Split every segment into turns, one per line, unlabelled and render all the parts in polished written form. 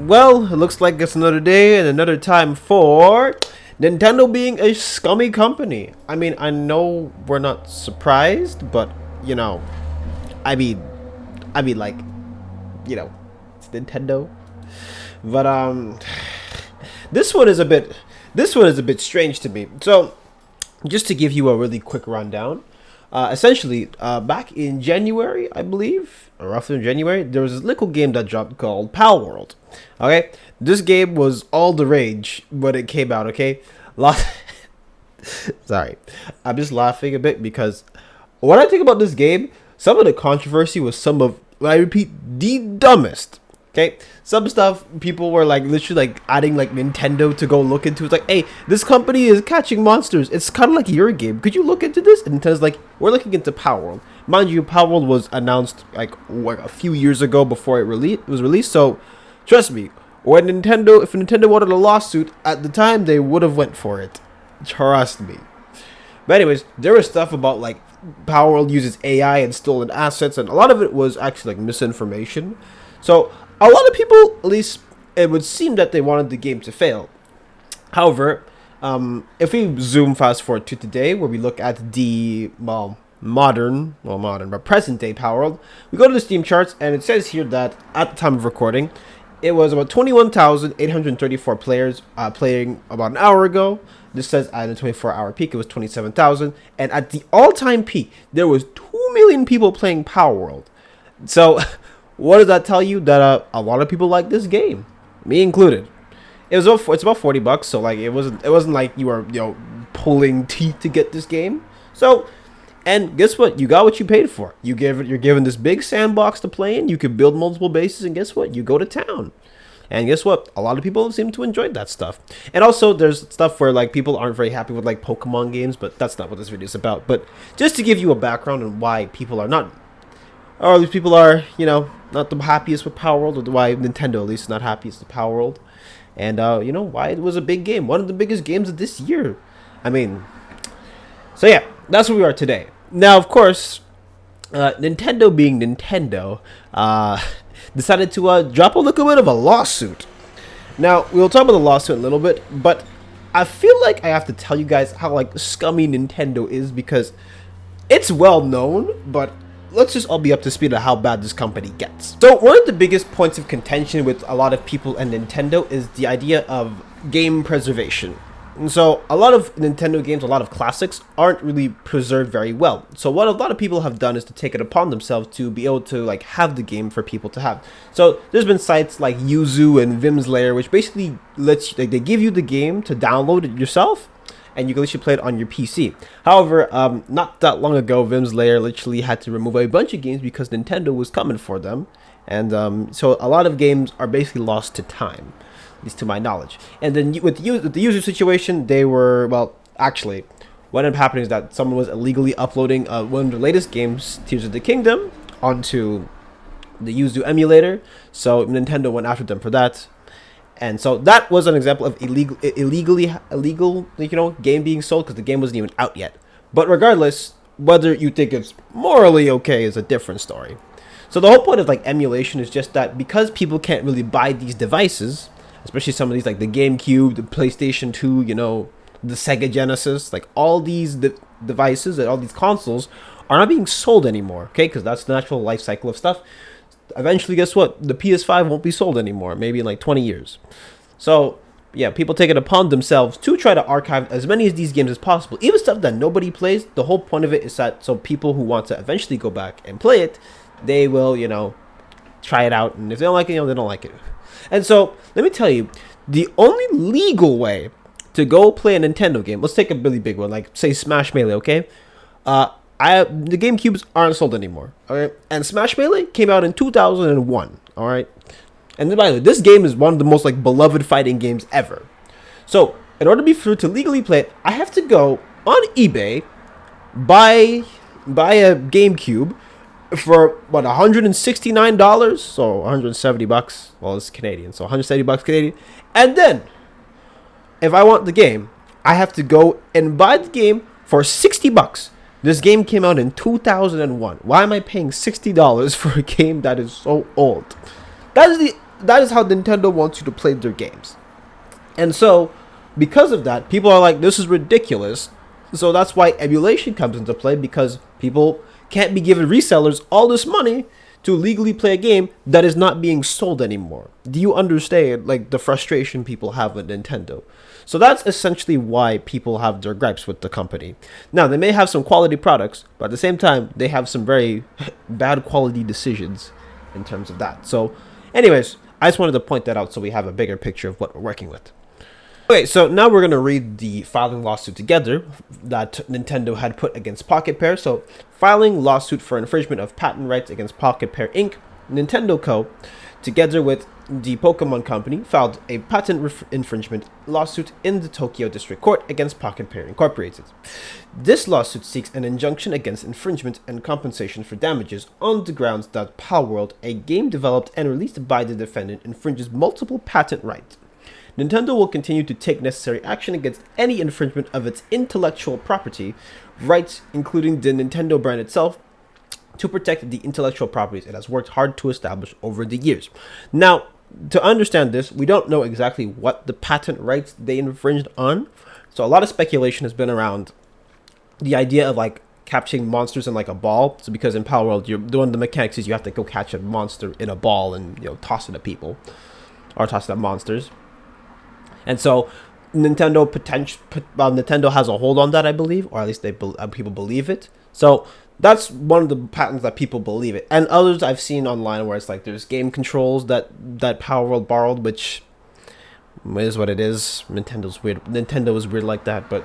Well, it looks like it's another day and another time for Nintendo being a scummy company. I mean, I know we're not surprised, but you know, I mean, like, it's Nintendo. But this one is a bit strange to me. So, just to give you a really quick rundown, essentially, back in January, I believe, or roughly in January, there was this little game that dropped called Palworld. Okay, this game was all the rage when it came out. Okay, sorry, I'm just laughing a bit because when I think about this game, some of the controversy was some of, I repeat, the dumbest. Okay, some stuff people were like literally like adding like Nintendo to go look into. It's like, hey, this company is catching monsters. It's kind of like your game. Could you look into this? And Nintendo's like, we're looking into Palworld. Mind you, Palworld was announced like a few years ago before it was released. So trust me, if Nintendo wanted a lawsuit at the time, they would have went for it. Trust me. But anyways, there was stuff about like Palworld uses AI and stolen assets, and a lot of it was actually like misinformation. So a lot of people, at least it would seem that they wanted the game to fail. However, if we zoom fast forward to today, where we look at the modern, but present day Palworld, we go to the Steam charts, and it says here that at the time of recording, it was about 21,834 players playing about an hour ago. This says at a 24-hour peak, it was 27,000, and at the all-time peak, there was 2 million people playing Palworld. So what does that tell you? That a lot of people like this game, me included. It's about $40, so like it wasn't like you were pulling teeth to get this game. So, and guess what? You got what you paid for. You're given this big sandbox to play in. You can build multiple bases, and guess what? You go to town. And guess what? A lot of people seem to enjoy that stuff. And also, there's stuff where like people aren't very happy with like Pokemon games, but that's not what this video is about. But just to give you a background on why people are not, or these people are, not the happiest with Palworld, or why Nintendo at least is not happiest with Palworld, and why it was a big game, one of the biggest games of this year. I mean, so yeah, that's where we are today. Now, of course, Nintendo being Nintendo, decided to drop a little bit of a lawsuit. Now, we'll talk about the lawsuit in a little bit, but I feel like I have to tell you guys how like scummy Nintendo is, because it's well known, but let's just all be up to speed on how bad this company gets. So one of the biggest points of contention with a lot of people and Nintendo is the idea of game preservation. And so a lot of Nintendo games, a lot of classics, aren't really preserved very well. So what a lot of people have done is to take it upon themselves to be able to like have the game for people to have. So there's been sites like Yuzu and Vim's Lair, which basically they give you the game to download it yourself, and you can literally play it on your PC. However, not that long ago, Vim's Lair literally had to remove a bunch of games because Nintendo was coming for them. And so a lot of games are basically lost to time, at least to my knowledge. And then with the user situation, they were, well, actually, what ended up happening is that someone was illegally uploading one of the latest games, Tears of the Kingdom, onto the Yuzu emulator. So Nintendo went after them for that. And so that was an example of illegal game being sold, because the game wasn't even out yet. But regardless, whether you think it's morally okay is a different story. So the whole point of like emulation is just that because people can't really buy these devices, especially some of these like the GameCube, the PlayStation 2, the Sega Genesis, like all these devices and all these consoles are not being sold anymore, okay? Because that's the natural life cycle of stuff. Eventually, guess what? The PS5 won't be sold anymore, maybe in like 20 years. So, yeah, people take it upon themselves to try to archive as many of these games as possible. Even stuff that nobody plays, the whole point of it is that so people who want to eventually go back and play it, they will, try it out. And if they don't like it, they don't like it. And so, let me tell you, the only legal way to go play a Nintendo game, let's take a really big one, like, say, Smash Melee, okay? The GameCubes aren't sold anymore, alright? And Smash Melee came out in 2001, alright? And by the way, this game is one of the most like beloved fighting games ever. So, in order to legally play it, I have to go on eBay, buy a GameCube for what, $169, so $170. Well, it's Canadian, so $170 Canadian. And then, if I want the game, I have to go and buy the game for $60. This game came out in 2001. Why am I paying $60 for a game that is so old? That is that is how Nintendo wants you to play their games. And so, because of that, people are like, this is ridiculous. So that's why emulation comes into play, because people can't be giving resellers all this money to legally play a game that is not being sold anymore. Do you understand, like, the frustration people have with Nintendo? So that's essentially why people have their gripes with the company. Now, they may have some quality products, but at the same time, they have some very bad quality decisions in terms of that. So, anyways, I just wanted to point that out so we have a bigger picture of what we're working with. Okay, so now we're going to read the filing lawsuit together that Nintendo had put against Pocket Pair. So, filing lawsuit for infringement of patent rights against Pocket Pair Inc., Nintendo Co., together with the Pokemon Company, filed a patent infringement lawsuit in the Tokyo District Court against Pocket Pair Incorporated. This lawsuit seeks an injunction against infringement and compensation for damages on the grounds that Palworld, a game developed and released by the defendant, infringes multiple patent rights. Nintendo will continue to take necessary action against any infringement of its intellectual property rights, including the Nintendo brand itself, to protect the intellectual properties it has worked hard to establish over the years. Now, to understand this, we don't know exactly what the patent rights they infringed on. So a lot of speculation has been around the idea of like catching monsters in like a ball. So because in Palworld, one of the mechanics is you have to go catch a monster in a ball and, you know, toss it at people or toss it at monsters. And so Nintendo has a hold on that, I believe, or at least people believe it. So that's one of the patents that people believe it. And others I've seen online where it's like there's game controls that Palworld borrowed, which is what it is. Nintendo's weird. Nintendo is weird like that, but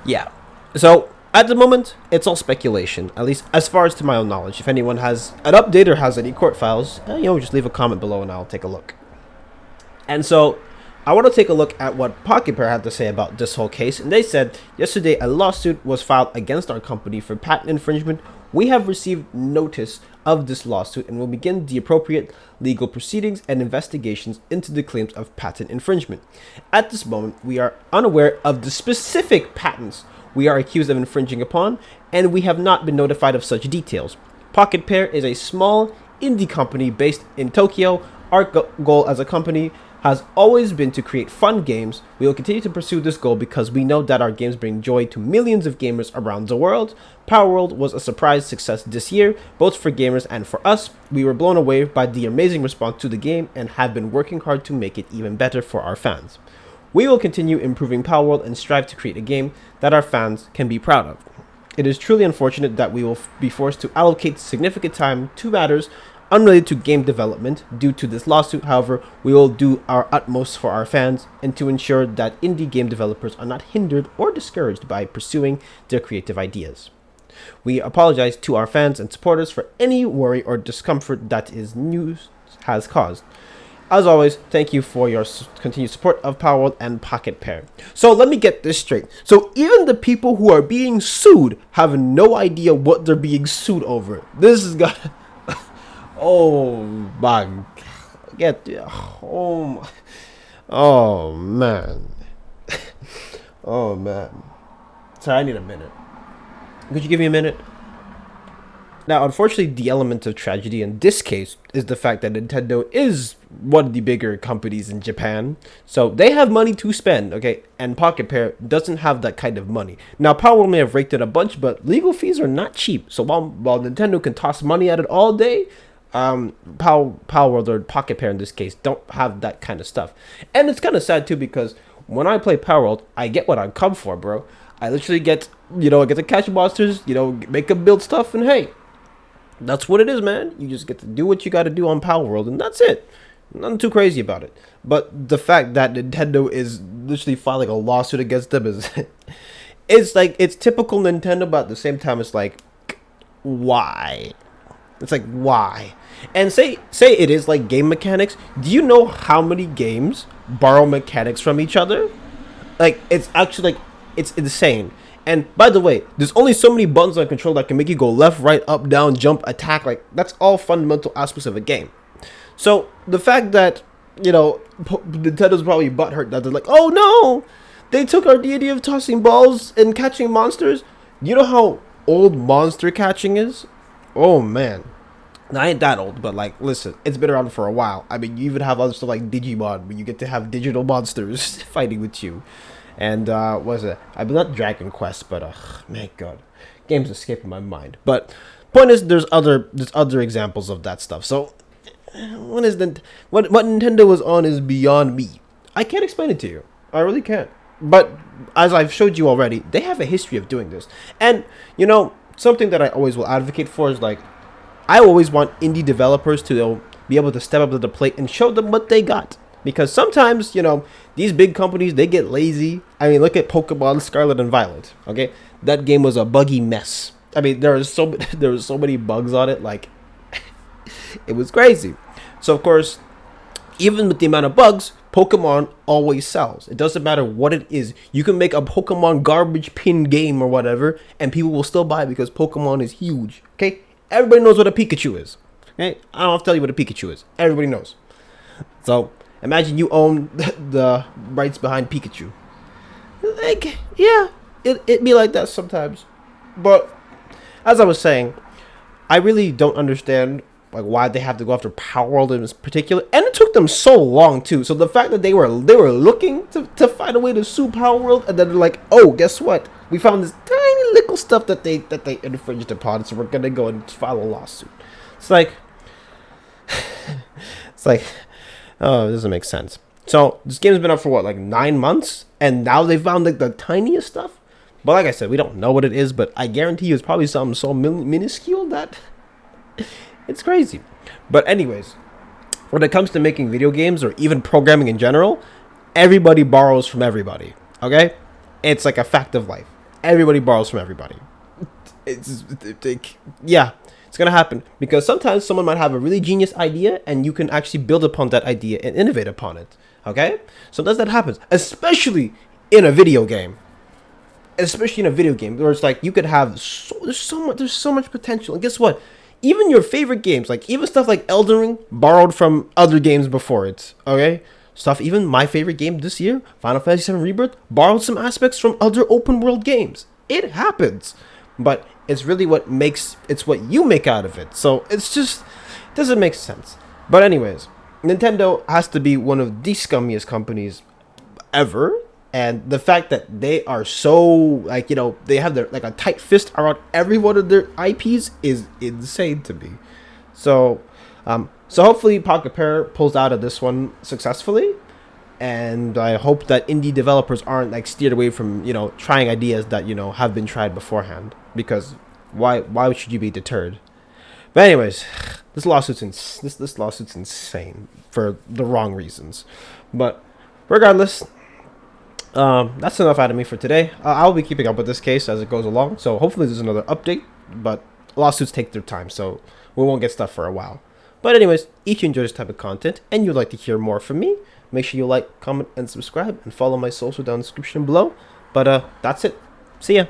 yeah. So at the moment, it's all speculation, at least as far as to my own knowledge. If anyone has an update or has any court files, just leave a comment below and I'll take a look. And so I want to take a look at what Pocket Pair had to say about this whole case. And they said, yesterday a lawsuit was filed against our company for patent infringement. We have received notice of this lawsuit and will begin the appropriate legal proceedings and investigations into the claims of patent infringement. At this moment, we are unaware of the specific patents we are accused of infringing upon, and we have not been notified of such details. Pocket Pair is a small indie company based in Tokyo. Our goal as a company has always been to create fun games. We will continue to pursue this goal because we know that our games bring joy to millions of gamers around the world. Palworld was a surprise success this year, both for gamers and for us. We were blown away by the amazing response to the game and have been working hard to make it even better for our fans. We will continue improving Palworld and strive to create a game that our fans can be proud of. It is truly unfortunate that we will be forced to allocate significant time to matters unrelated to game development due to this lawsuit. However, we will do our utmost for our fans and to ensure that indie game developers are not hindered or discouraged by pursuing their creative ideas. We apologize to our fans and supporters for any worry or discomfort that this news has caused. As always, thank you for your continued support of Palworld and Pocket Pair. So let me get this straight. So even the people who are being sued have no idea what they're being sued over. This is got... Oh my, oh man, oh man. Sorry, I need a minute. Could you give me a minute? Now, unfortunately, the element of tragedy in this case is the fact that Nintendo is one of the bigger companies in Japan. So they have money to spend, okay? And Pocket Pair doesn't have that kind of money. Now, Palworld may have raked in a bunch, but legal fees are not cheap. So while Nintendo can toss money at it all day, Palworld or Pocket Pair in this case don't have that kind of stuff. And it's kind of sad too, because when I play Palworld, I get what I come for, bro. I literally get, I get to catch monsters, make them build stuff, and hey, that's what it is, man. You just get to do what you got to do on Palworld, and that's it. Nothing too crazy about it. But the fact that Nintendo is literally filing a lawsuit against them is, it's typical Nintendo, but at the same time, it's like, why? It's like, why? And say it is like game mechanics. Do you know how many games borrow mechanics from each other? Like, it's actually, it's insane. And by the way, there's only so many buttons on control that can make you go left, right, up, down, jump, attack. Like, that's all fundamental aspects of a game. So the fact that, Nintendo's probably butthurt that they're like, oh no, they took our deity of tossing balls and catching monsters. You know how old monster catching is? Oh man. I ain't that old, but like, listen, it's been around for a while. I mean, you even have other stuff like Digimon, where you get to have digital monsters fighting with you. And what was it? I mean, not Dragon Quest, but my God, games escaping my mind. But point is, there's other examples of that stuff. So when is the what Nintendo was on is beyond me. I can't explain it to you. I really can't. But as I've showed you already, they have a history of doing this. And you know, something that I always will advocate for is like, I always want indie developers to be able to step up to the plate and show them what they got. Because sometimes, you know, these big companies, they get lazy. I mean, look at Pokemon Scarlet and Violet. Okay, that game was a buggy mess. I mean, there was so many bugs on it, like it was crazy. So of course, even with the amount of bugs, Pokemon always sells. It doesn't matter what it is. You can make a Pokemon garbage pin game or whatever, and people will still buy it because Pokemon is huge. Okay, everybody knows what a Pikachu is. Okay, I don't have to tell you what a Pikachu is. Everybody knows. So imagine you own the rights behind Pikachu. Like, yeah, it be like that sometimes. But as I was saying, I really don't understand like why they have to go after Palworld in particular, and it took them so long too. So the fact that they were looking to find a way to sue Palworld, and then they're like, oh, guess what? We found this tiny little stuff that they infringed upon, so we're gonna go and file a lawsuit. It's like, it's like, oh, it doesn't make sense. So this game's been up for what, like 9 months, and now they found like the tiniest stuff. But like I said, we don't know what it is, but I guarantee you it's probably something so minuscule that it's crazy. But anyways, when it comes to making video games or even programming in general, everybody borrows from everybody. Okay, it's like a fact of life. Everybody borrows from everybody. Yeah, it's gonna happen because sometimes someone might have a really genius idea, and you can actually build upon that idea and innovate upon it. Okay, sometimes that happens, especially in a video game. Especially in a video game where it's like you could have there's so much potential. And guess what? Even your favorite games, like even stuff like Elden Ring, borrowed from other games before it. Okay, stuff. Even my favorite game this year, Final Fantasy VII Rebirth, borrowed some aspects from other open world games. It happens, but it's really what you make out of it. So it's just it doesn't make sense. But anyways, Nintendo has to be one of the scummiest companies ever. And the fact that they are so, like, you know, they have their, like, a tight fist around every one of their IPs is insane to me. So, so hopefully Pocket Pair pulls out of this one successfully. And I hope that indie developers aren't, like, steered away from, you know, trying ideas that, you know, have been tried beforehand. Because why should you be deterred? But anyways, this lawsuit's insane for the wrong reasons. But regardless, that's enough out of me for today. I'll be keeping up with this case as it goes along, so hopefully there's another update, but lawsuits take their time, so we won't get stuff for a while. But anyways, if you enjoy this type of content and you'd like to hear more from me, make sure you like, comment, and subscribe, and follow my social down in the description below. But that's it. See ya.